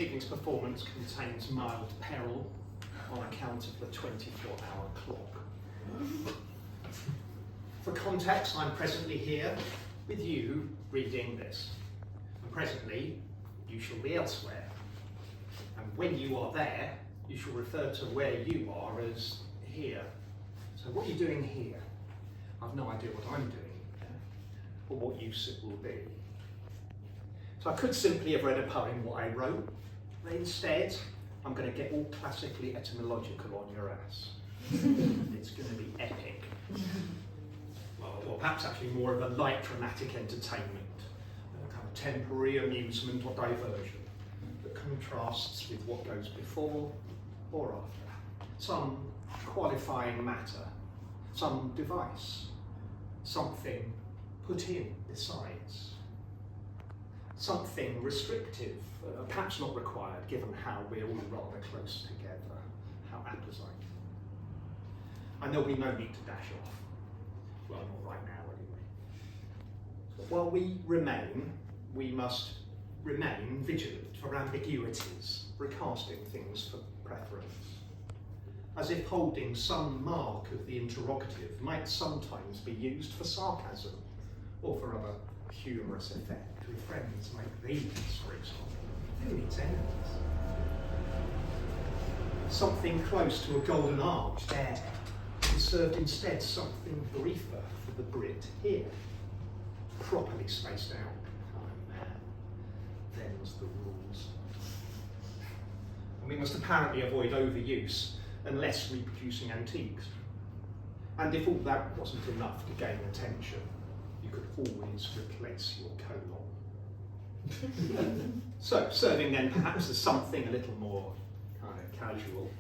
evening's performance contains mild peril on account of the 24-hour clock. For context, I'm presently here with you reading this. And presently, you shall be elsewhere. And when you are there, you shall refer to where you are as here. So what are you doing here? I've no idea what I'm doing here, or what use it will be. So I could simply have read a poem what I wrote, but instead I'm going to get all classically etymological on your ass. It's going to be epic. Or perhaps actually more of a light dramatic entertainment, a kind of temporary amusement or diversion that contrasts with what goes before or after. Some qualifying matter, some device, something put in besides. Something restrictive, perhaps not required, given how we're all rather close together, how apposite. And there'll be no need to dash off. Well, not right now anyway. So while we remain, we must remain vigilant for ambiguities, recasting things for preference. As if holding some mark of the interrogative might sometimes be used for sarcasm or for other humorous effect. With friends like these, for example, who needs enemies? Something close to a golden arch there is served instead something briefer for the Brit here, properly spaced out. Oh man, them's the rules. And we must apparently avoid overuse unless reproducing antiques. And if all that wasn't enough to gain attention, you could always replace your colon. So, serving then perhaps as something a little more kind of casual,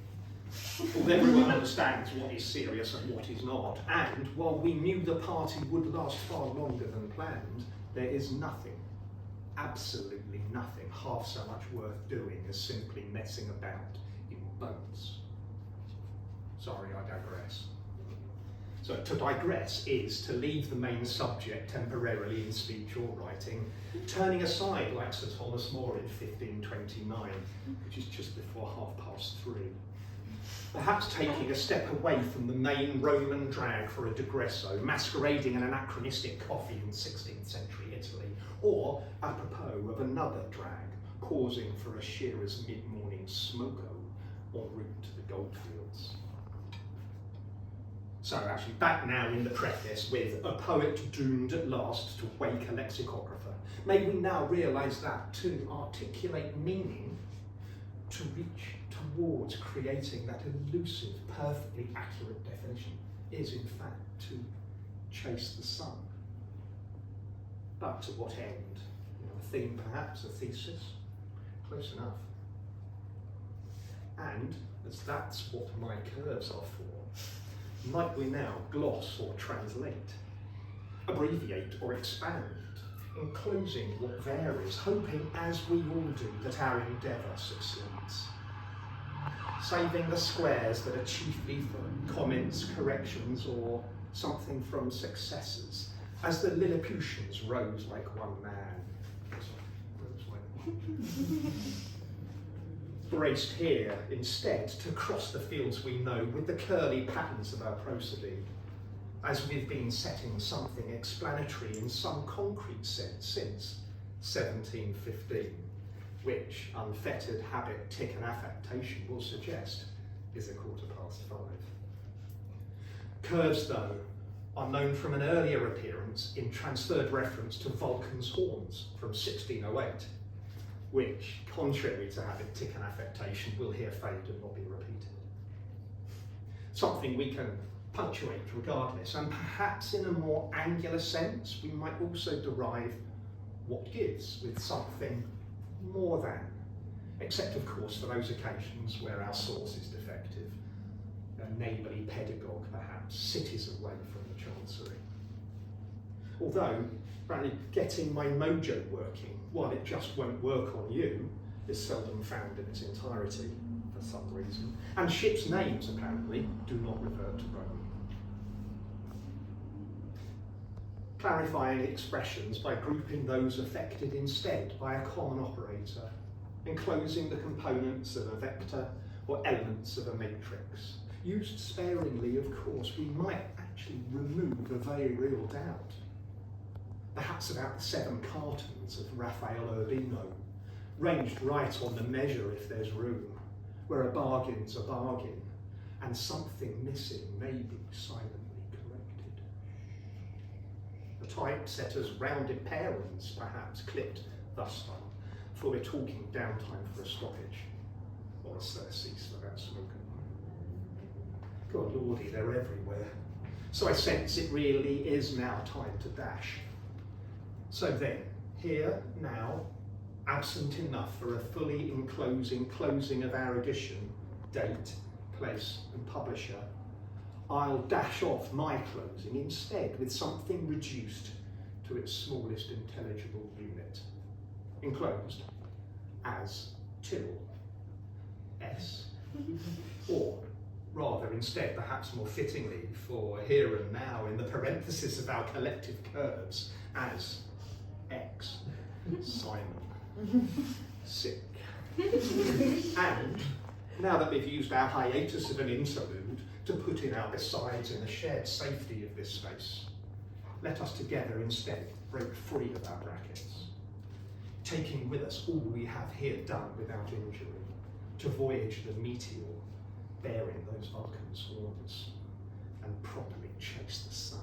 although everyone understands what is serious and what is not, and while we knew the party would last far longer than planned, there is nothing, absolutely nothing, half so much worth doing as simply messing about in boats. Sorry, I digress. So to digress is to leave the main subject temporarily in speech or writing, turning aside like Sir Thomas More in 1529, which is just before 3:30. Perhaps taking a step away from the main Roman drag for a digresso, masquerading an anachronistic coffee in 16th century Italy, or apropos of another drag, causing for a shearer's mid-morning smoko en route to the goldfields. So actually back now in the preface with a poet doomed at last to wake a lexicographer. May we now realise that to articulate meaning, to reach towards creating that elusive, perfectly accurate definition, is in fact to chase the sun. But to what end? A theme perhaps, a thesis? Close enough. And as that's what my curves are for, might we now gloss or translate, abbreviate or expand, enclosing what varies, hoping as we all do that our endeavour succeeds, saving the squares that are chiefly for comments, corrections, or something from successes, as the Lilliputians rose like one man. Braced here instead to cross the fields we know with the curly patterns of our prosody, as we've been setting something explanatory in some concrete sense since 1715, which unfettered habit, tic and affectation will suggest is 5:15. Curves, though, are known from an earlier appearance in transferred reference to Vulcan's horns from 1608, which, contrary to habit, tic and affectation, will here fade and not be repeated. Something we can punctuate regardless, and perhaps in a more angular sense, we might also derive what gives with something more than, except of course for those occasions where our source is defective, a neighbourly pedagogue perhaps, cities away from the chancery. Although, apparently getting my mojo working, while it just won't work on you, is seldom found in its entirety, for some reason. And ships' names, apparently, do not revert to Rome. Clarifying expressions by grouping those affected instead by a common operator, enclosing the components of a vector or elements of a matrix. Used sparingly, of course, we might actually remove a very real doubt. Perhaps about the 7 cartons of Raphael Urbino, ranged right on the measure if there's room, where a bargain's a bargain, and something missing may be silently corrected. The typesetter's rounded parents, perhaps, clipped thus far, for we're talking downtime for a stoppage, or a surcease for that smoke. God lordy, they're everywhere. So I sense it really is now time to dash. So then, here, now, absent enough for a fully enclosing closing of our edition, date, place and publisher, I'll dash off my closing instead with something reduced to its smallest intelligible unit, enclosed as Tyrrell, S, or rather instead, perhaps more fittingly for here and now in the parenthesis of our collective curves, as X, Simon, sick. And now that we've used our hiatus of an interlude to put in our besides in the shared safety of this space, let us together instead break free of our brackets, taking with us all we have here done without injury, to voyage the meteor bearing those Vulcan swarms and properly chase the sun.